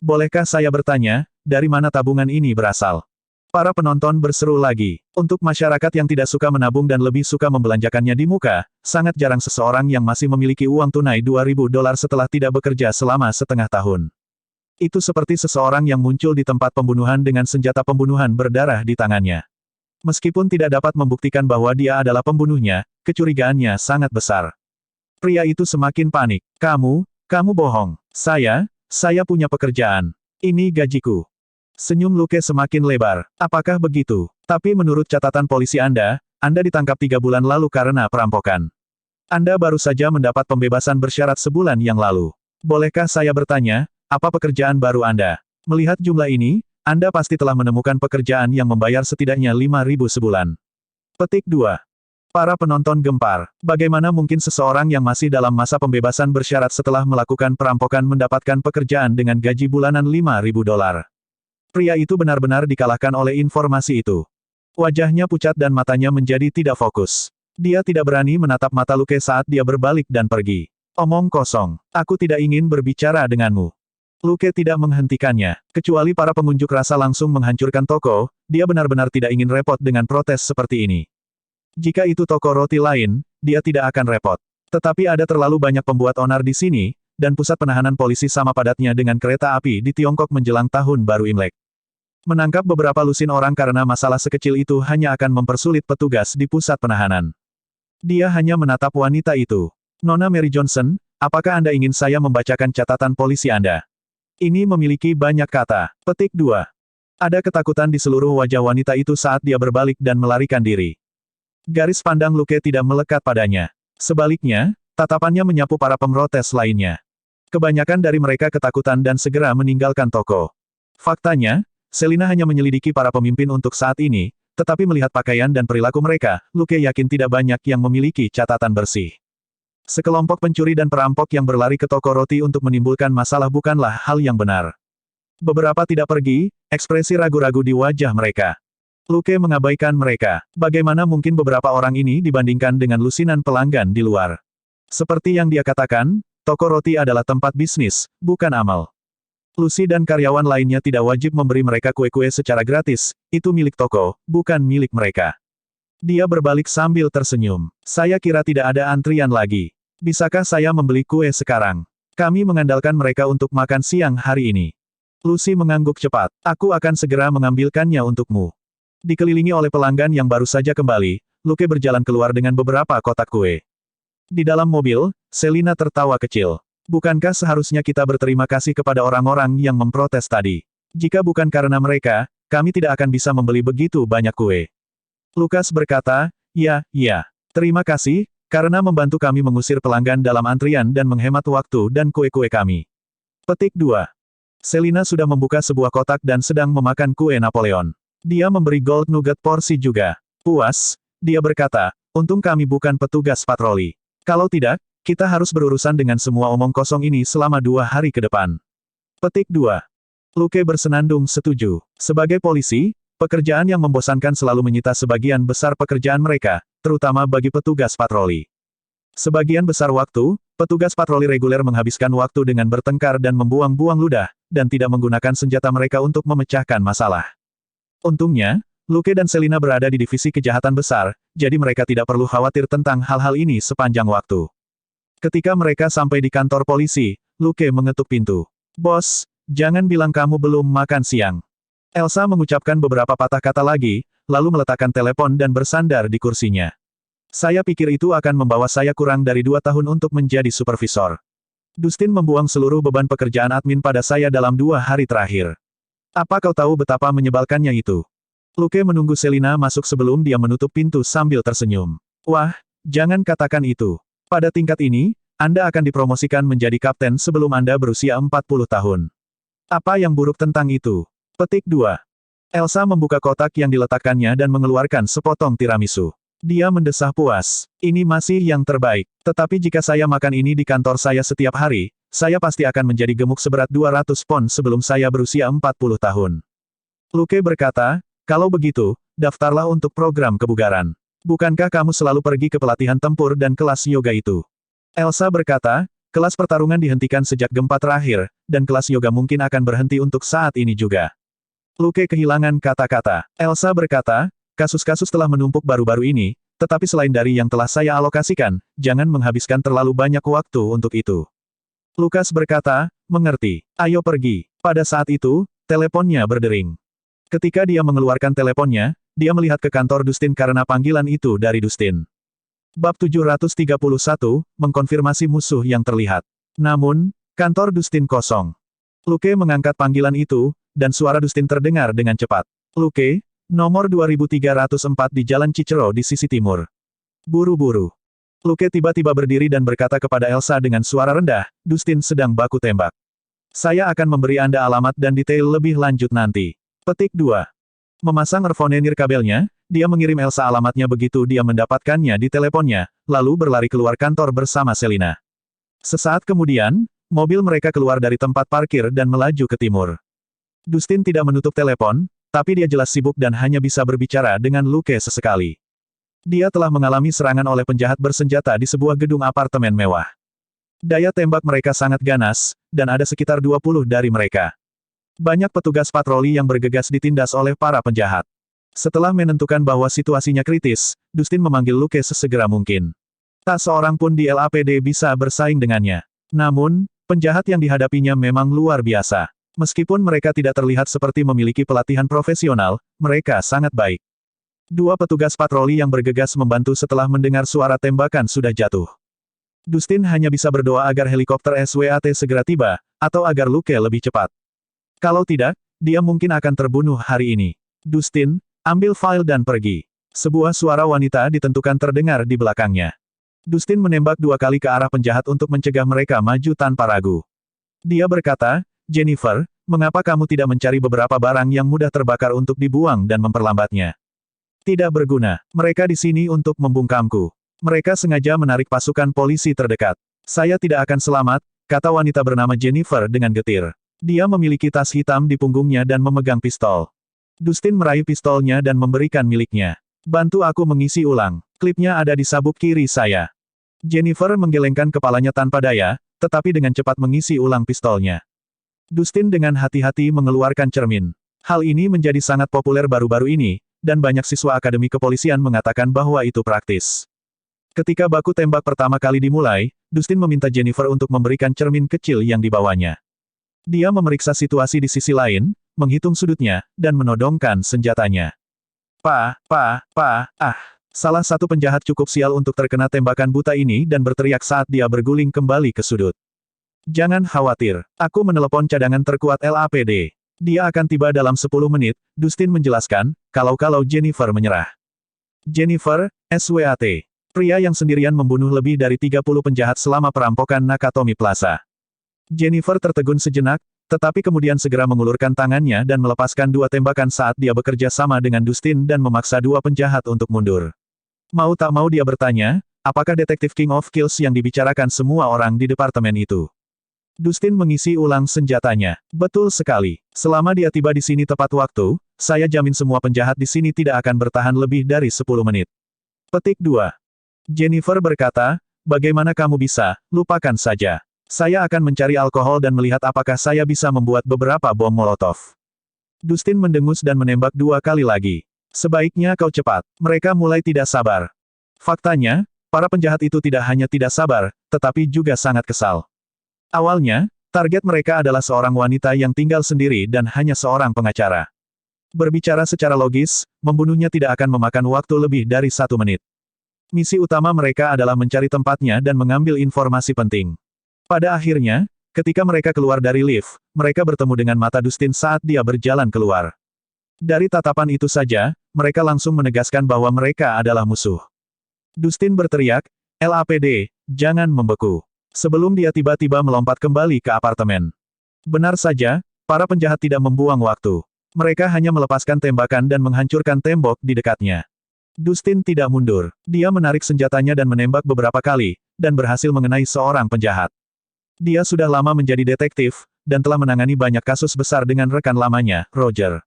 Bolehkah saya bertanya, dari mana tabungan ini berasal? Para penonton berseru lagi. Untuk masyarakat yang tidak suka menabung dan lebih suka membelanjakannya di muka, sangat jarang seseorang yang masih memiliki uang tunai $2.000 setelah tidak bekerja selama setengah tahun. Itu seperti seseorang yang muncul di tempat pembunuhan dengan senjata pembunuhan berdarah di tangannya. Meskipun tidak dapat membuktikan bahwa dia adalah pembunuhnya, kecurigaannya sangat besar. Pria itu semakin panik. Kamu bohong. Saya punya pekerjaan. Ini gajiku. Senyum Luke semakin lebar. Apakah begitu? Tapi menurut catatan polisi Anda ditangkap 3 bulan lalu karena perampokan. Anda baru saja mendapat pembebasan bersyarat sebulan yang lalu. Bolehkah saya bertanya, apa pekerjaan baru Anda? Melihat jumlah ini, Anda pasti telah menemukan pekerjaan yang membayar setidaknya 5.000 sebulan. Petik 2. Para penonton gempar. Bagaimana mungkin seseorang yang masih dalam masa pembebasan bersyarat setelah melakukan perampokan mendapatkan pekerjaan dengan gaji bulanan $5.000? Pria itu benar-benar dikalahkan oleh informasi itu. Wajahnya pucat dan matanya menjadi tidak fokus. Dia tidak berani menatap mata Luke saat dia berbalik dan pergi. Omong kosong. Aku tidak ingin berbicara denganmu. Luke tidak menghentikannya. Kecuali para pengunjuk rasa langsung menghancurkan toko, dia benar-benar tidak ingin repot dengan protes seperti ini. Jika itu toko roti lain, dia tidak akan repot. Tetapi ada terlalu banyak pembuat onar di sini, dan pusat penahanan polisi sama padatnya dengan kereta api di Tiongkok menjelang tahun baru Imlek. Menangkap beberapa lusin orang karena masalah sekecil itu hanya akan mempersulit petugas di pusat penahanan. Dia hanya menatap wanita itu. Nona Mary Johnson, apakah Anda ingin saya membacakan catatan polisi Anda? Ini memiliki banyak kata. Petik 2. Ada ketakutan di seluruh wajah wanita itu saat dia berbalik dan melarikan diri. Garis pandang Luke tidak melekat padanya. Sebaliknya, tatapannya menyapu para pemrotes lainnya. Kebanyakan dari mereka ketakutan dan segera meninggalkan toko. Faktanya, Selina hanya menyelidiki para pemimpin untuk saat ini, tetapi melihat pakaian dan perilaku mereka, Luke yakin tidak banyak yang memiliki catatan bersih. Sekelompok pencuri dan perampok yang berlari ke toko roti untuk menimbulkan masalah bukanlah hal yang benar. Beberapa tidak pergi, ekspresi ragu-ragu di wajah mereka. Luke mengabaikan mereka. Bagaimana mungkin beberapa orang ini dibandingkan dengan lusinan pelanggan di luar? Seperti yang dia katakan, toko roti adalah tempat bisnis, bukan amal. Lucy dan karyawan lainnya tidak wajib memberi mereka kue-kue secara gratis, itu milik toko, bukan milik mereka. Dia berbalik sambil tersenyum. Saya kira tidak ada antrian lagi. Bisakah saya membeli kue sekarang? Kami mengandalkan mereka untuk makan siang hari ini. Lucy mengangguk cepat. Aku akan segera mengambilkannya untukmu. Dikelilingi oleh pelanggan yang baru saja kembali, Luke berjalan keluar dengan beberapa kotak kue. Di dalam mobil, Selina tertawa kecil. Bukankah seharusnya kita berterima kasih kepada orang-orang yang memprotes tadi? Jika bukan karena mereka, kami tidak akan bisa membeli begitu banyak kue. Lukas berkata, ya, terima kasih, karena membantu kami mengusir pelanggan dalam antrian dan menghemat waktu dan kue-kue kami. Petik 2. Selina sudah membuka sebuah kotak dan sedang memakan kue Napoleon. Dia memberi gold nugget porsi juga. Puas, dia berkata, untung kami bukan petugas patroli. Kalau tidak, kita harus berurusan dengan semua omong kosong ini selama 2 hari ke depan. Petik 2. Luke bersenandung setuju. Sebagai polisi, pekerjaan yang membosankan selalu menyita sebagian besar pekerjaan mereka, terutama bagi petugas patroli. Sebagian besar waktu, petugas patroli reguler menghabiskan waktu dengan bertengkar dan membuang-buang ludah, dan tidak menggunakan senjata mereka untuk memecahkan masalah. Untungnya, Luke dan Selina berada di divisi kejahatan besar, jadi mereka tidak perlu khawatir tentang hal-hal ini sepanjang waktu. Ketika mereka sampai di kantor polisi, Luke mengetuk pintu. Bos, jangan bilang kamu belum makan siang. Elsa mengucapkan beberapa patah kata lagi, lalu meletakkan telepon dan bersandar di kursinya. Saya pikir itu akan membawa saya kurang dari 2 tahun untuk menjadi supervisor. Dustin membuang seluruh beban pekerjaan admin pada saya dalam 2 hari terakhir. Apa kau tahu betapa menyebalkannya itu? Luke menunggu Selina masuk sebelum dia menutup pintu sambil tersenyum. Wah, jangan katakan itu. Pada tingkat ini, Anda akan dipromosikan menjadi kapten sebelum Anda berusia 40 tahun. Apa yang buruk tentang itu? Petik 2. Elsa membuka kotak yang diletakkannya dan mengeluarkan sepotong tiramisu. Dia mendesah puas. Ini masih yang terbaik. Tetapi jika saya makan ini di kantor saya setiap hari, saya pasti akan menjadi gemuk seberat 200 pon sebelum saya berusia 40 tahun. Luke berkata, kalau begitu, daftarlah untuk program kebugaran. Bukankah kamu selalu pergi ke pelatihan tempur dan kelas yoga itu? Elsa berkata, kelas pertarungan dihentikan sejak gempa terakhir, dan kelas yoga mungkin akan berhenti untuk saat ini juga. Luke kehilangan kata-kata. Elsa berkata, kasus-kasus telah menumpuk baru-baru ini, tetapi selain dari yang telah saya alokasikan, jangan menghabiskan terlalu banyak waktu untuk itu. Lukas berkata, mengerti. Ayo pergi. Pada saat itu, teleponnya berdering. Ketika dia mengeluarkan teleponnya, dia melihat ke kantor Dustin karena panggilan itu dari Dustin. Bab 731, mengkonfirmasi musuh yang terlihat. Namun, kantor Dustin kosong. Luke mengangkat panggilan itu, dan suara Dustin terdengar dengan cepat. Luke, nomor 2304 di Jalan Cicero di sisi timur. Buru-buru. Luke tiba-tiba berdiri dan berkata kepada Elsa dengan suara rendah, Dustin sedang baku tembak. Saya akan memberi Anda alamat dan detail lebih lanjut nanti. Petik 2. Memasang earphone nirkabelnya, dia mengirim Elsa alamatnya begitu dia mendapatkannya di teleponnya, lalu berlari keluar kantor bersama Selina. Sesaat kemudian, mobil mereka keluar dari tempat parkir dan melaju ke timur. Dustin tidak menutup telepon, tapi dia jelas sibuk dan hanya bisa berbicara dengan Luke sesekali. Dia telah mengalami serangan oleh penjahat bersenjata di sebuah gedung apartemen mewah. Daya tembak mereka sangat ganas, dan ada sekitar 20 dari mereka. Banyak petugas patroli yang bergegas ditindas oleh para penjahat. Setelah menentukan bahwa situasinya kritis, Dustin memanggil Luke sesegera mungkin. Tak seorang pun di LAPD bisa bersaing dengannya. Namun, penjahat yang dihadapinya memang luar biasa. Meskipun mereka tidak terlihat seperti memiliki pelatihan profesional, mereka sangat baik. Dua petugas patroli yang bergegas membantu setelah mendengar suara tembakan sudah jatuh. Dustin hanya bisa berdoa agar helikopter SWAT segera tiba, atau agar Luke lebih cepat. Kalau tidak, dia mungkin akan terbunuh hari ini. Dustin, ambil file dan pergi. Sebuah suara wanita ditentukan terdengar di belakangnya. Dustin menembak 2 kali ke arah penjahat untuk mencegah mereka maju tanpa ragu. Dia berkata, Jennifer, mengapa kamu tidak mencari beberapa barang yang mudah terbakar untuk dibuang dan memperlambatnya? Tidak berguna. Mereka di sini untuk membungkamku. Mereka sengaja menarik pasukan polisi terdekat. Saya tidak akan selamat, kata wanita bernama Jennifer dengan getir. Dia memiliki tas hitam di punggungnya dan memegang pistol. Dustin meraih pistolnya dan memberikan miliknya. Bantu aku mengisi ulang. Klipnya ada di sabuk kiri saya. Jennifer menggelengkan kepalanya tanpa daya, tetapi dengan cepat mengisi ulang pistolnya. Dustin dengan hati-hati mengeluarkan cermin. Hal ini menjadi sangat populer baru-baru ini, dan banyak siswa akademi kepolisian mengatakan bahwa itu praktis. Ketika baku tembak pertama kali dimulai, Dustin meminta Jennifer untuk memberikan cermin kecil yang dibawanya. Dia memeriksa situasi di sisi lain, menghitung sudutnya, dan menodongkan senjatanya. Salah satu penjahat cukup sial untuk terkena tembakan buta ini dan berteriak saat dia berguling kembali ke sudut. Jangan khawatir, aku menelepon cadangan terkuat LAPD. Dia akan tiba dalam 10 menit, Dustin menjelaskan, kalau Jennifer menyerah. Jennifer, SWAT. Pria yang sendirian membunuh lebih dari 30 penjahat selama perampokan Nakatomi Plaza. Jennifer tertegun sejenak, tetapi kemudian segera mengulurkan tangannya dan melepaskan 2 tembakan saat dia bekerja sama dengan Dustin dan memaksa 2 penjahat untuk mundur. Mau tak mau dia bertanya, apakah detektif King of Kills yang dibicarakan semua orang di departemen itu? Dustin mengisi ulang senjatanya. Betul sekali. Selama dia tiba di sini tepat waktu, saya jamin semua penjahat di sini tidak akan bertahan lebih dari 10 menit. Petik 2. Jennifer berkata, bagaimana kamu bisa, lupakan saja. Saya akan mencari alkohol dan melihat apakah saya bisa membuat beberapa bom Molotov. Dustin mendengus dan menembak 2 kali lagi. Sebaiknya kau cepat. Mereka mulai tidak sabar. Faktanya, para penjahat itu tidak hanya tidak sabar, tetapi juga sangat kesal. Awalnya, target mereka adalah seorang wanita yang tinggal sendiri dan hanya seorang pengacara. Berbicara secara logis, membunuhnya tidak akan memakan waktu lebih dari 1 menit. Misi utama mereka adalah mencari tempatnya dan mengambil informasi penting. Pada akhirnya, Ketika mereka keluar dari lift, mereka bertemu dengan mata Dustin saat dia berjalan keluar. Dari tatapan itu saja, mereka langsung menegaskan bahwa mereka adalah musuh. Dustin berteriak, "LAPD, jangan membeku." Sebelum dia tiba-tiba melompat kembali ke apartemen. Benar saja, para penjahat tidak membuang waktu. Mereka hanya melepaskan tembakan dan menghancurkan tembok di dekatnya. Dustin tidak mundur. Dia menarik senjatanya dan menembak beberapa kali, dan berhasil mengenai seorang penjahat. Dia sudah lama menjadi detektif, dan telah menangani banyak kasus besar dengan rekan lamanya, Roger.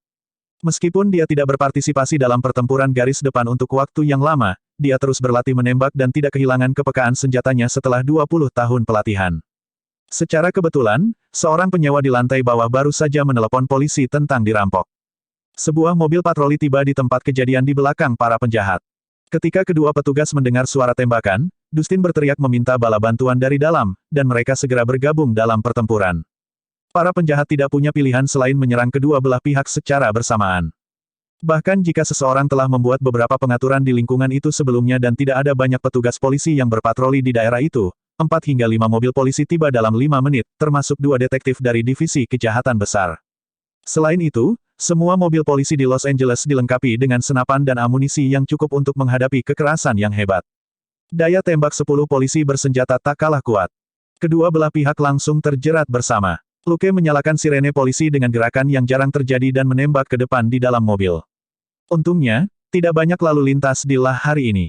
Meskipun dia tidak berpartisipasi dalam pertempuran garis depan untuk waktu yang lama, dia terus berlatih menembak dan tidak kehilangan kepekaan senjatanya setelah 20 tahun pelatihan. Secara kebetulan, seorang penyewa di lantai bawah baru saja menelepon polisi tentang dirampok. Sebuah mobil patroli tiba di tempat kejadian di belakang para penjahat. Ketika kedua petugas mendengar suara tembakan, Dustin berteriak meminta bala bantuan dari dalam, dan mereka segera bergabung dalam pertempuran. Para penjahat tidak punya pilihan selain menyerang kedua belah pihak secara bersamaan. Bahkan jika seseorang telah membuat beberapa pengaturan di lingkungan itu sebelumnya dan tidak ada banyak petugas polisi yang berpatroli di daerah itu, 4 hingga 5 mobil polisi tiba dalam 5 menit, termasuk 2 detektif dari Divisi Kejahatan Besar. Selain itu, semua mobil polisi di Los Angeles dilengkapi dengan senapan dan amunisi yang cukup untuk menghadapi kekerasan yang hebat. Daya tembak 10 polisi bersenjata tak kalah kuat. Kedua belah pihak langsung terjerat bersama. Luke menyalakan sirene polisi dengan gerakan yang jarang terjadi dan menembak ke depan di dalam mobil. Untungnya, tidak banyak lalu lintas di lah hari ini.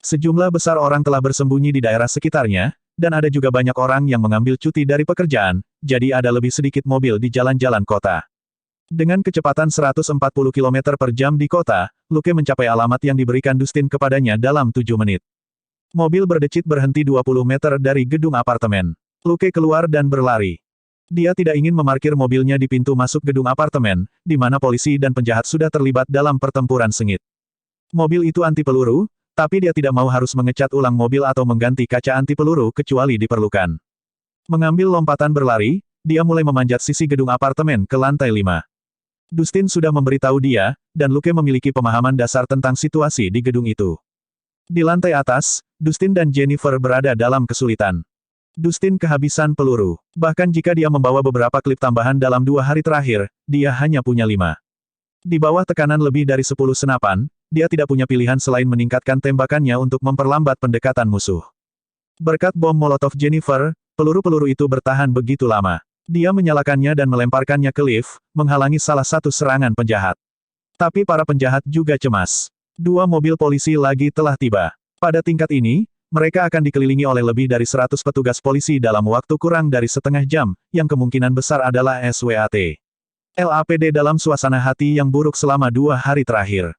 Sejumlah besar orang telah bersembunyi di daerah sekitarnya, dan ada juga banyak orang yang mengambil cuti dari pekerjaan, jadi ada lebih sedikit mobil di jalan-jalan kota. Dengan kecepatan 140 km per jam di kota, Luke mencapai alamat yang diberikan Dustin kepadanya dalam 7 menit. Mobil berdecit berhenti 20 meter dari gedung apartemen. Luke keluar dan berlari. Dia tidak ingin memarkir mobilnya di pintu masuk gedung apartemen, di mana polisi dan penjahat sudah terlibat dalam pertempuran sengit. Mobil itu anti peluru, tapi dia tidak mau harus mengecat ulang mobil atau mengganti kaca anti peluru kecuali diperlukan. Mengambil lompatan berlari, dia mulai memanjat sisi gedung apartemen ke lantai 5. Dustin sudah memberitahu dia, dan Luke memiliki pemahaman dasar tentang situasi di gedung itu. Di lantai atas, Dustin dan Jennifer berada dalam kesulitan. Dustin kehabisan peluru. Bahkan jika dia membawa beberapa klip tambahan dalam 2 hari terakhir, dia hanya punya 5. Di bawah tekanan lebih dari 10 senapan, dia tidak punya pilihan selain meningkatkan tembakannya untuk memperlambat pendekatan musuh. Berkat bom Molotov Jennifer, peluru-peluru itu bertahan begitu lama. Dia menyalakannya dan melemparkannya ke lift, menghalangi salah satu serangan penjahat. Tapi para penjahat juga cemas. 2 mobil polisi lagi telah tiba. Pada tingkat ini, mereka akan dikelilingi oleh lebih dari 100 petugas polisi dalam waktu kurang dari setengah jam, yang kemungkinan besar adalah SWAT. LAPD dalam suasana hati yang buruk selama 2 hari terakhir.